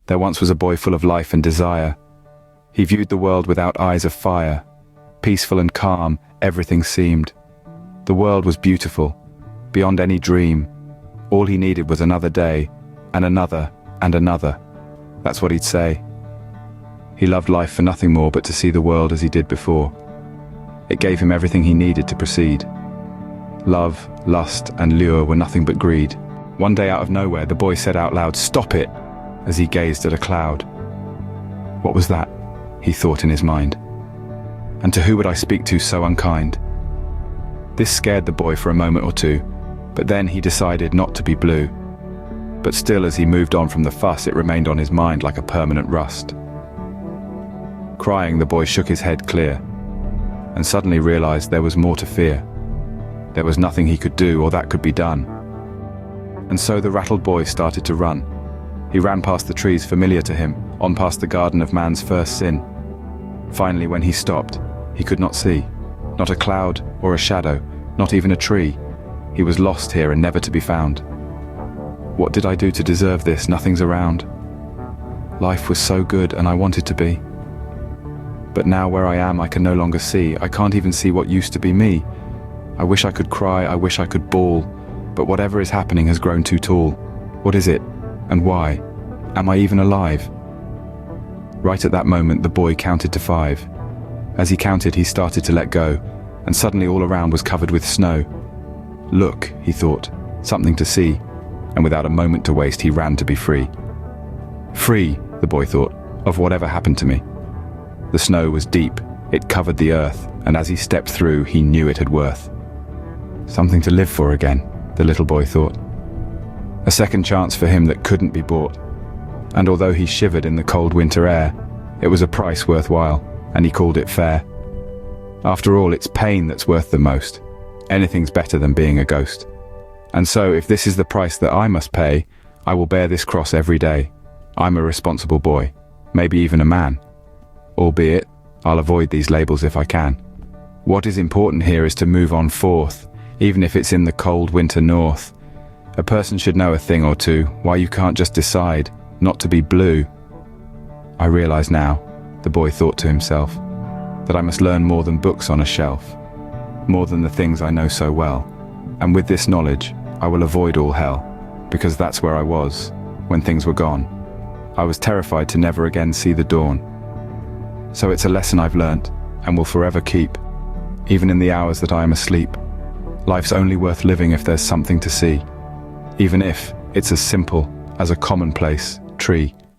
There once was a boy full of life and desire. He viewed the world without eyes of fire. Peaceful and calm, everything seemed. The world was beautiful, beyond any dream. All he needed was another day, and another, and another. That's what he'd say. He loved life for nothing more but to see the world as he did before. It gave him everything he needed to proceed. Love, lust, and lure were nothing but greed. One day out of nowhere, the boy said out loud, "Stop it!" as he gazed at a cloud. What was that? He thought in his mind. And to who would I speak to so unkind? This scared the boy for a moment or two, but then he decided not to be blue. But still, as he moved on from the fuss, it remained on his mind like a permanent rust. Crying, the boy shook his head clear, and suddenly realized there was more to fear. There was nothing he could do or that could be done. And so the rattled boy started to run. He ran past the trees familiar to him, on past the garden of man's first sin. Finally, when he stopped, he could not see. Not a cloud or a shadow, not even a tree. He was lost here and never to be found. What did I do to deserve this? Nothing's around. Life was so good and I wanted to be. But now where I am, I can no longer see. I can't even see what used to be me. I wish I could cry, I wish I could bawl, but whatever is happening has grown too tall. What is it? And why? Am I even alive? Right at that moment, the boy counted to 5. As he counted, he started to let go, and suddenly all around was covered with snow. Look, he thought, something to see, and without a moment to waste, he ran to be free. Free, the boy thought, of whatever happened to me. The snow was deep, it covered the earth, and as he stepped through, he knew it had worth. Something to live for again, the little boy thought. A second chance for him that couldn't be bought. And although he shivered in the cold winter air, it was a price worthwhile, and he called it fair. After all, it's pain that's worth the most. Anything's better than being a ghost. And so, if this is the price that I must pay, I will bear this cross every day. I'm a responsible boy, maybe even a man. Albeit, I'll avoid these labels if I can. What is important here is to move on forth, even if it's in the cold winter north. A person should know a thing or two, why you can't just decide not to be blue. I realize now, the boy thought to himself, that I must learn more than books on a shelf, more than the things I know so well. And with this knowledge, I will avoid all hell, because that's where I was, when things were gone. I was terrified to never again see the dawn. So it's a lesson I've learnt, and will forever keep, even in the hours that I am asleep. Life's only worth living if there's something to see, even if it's as simple as a commonplace tree.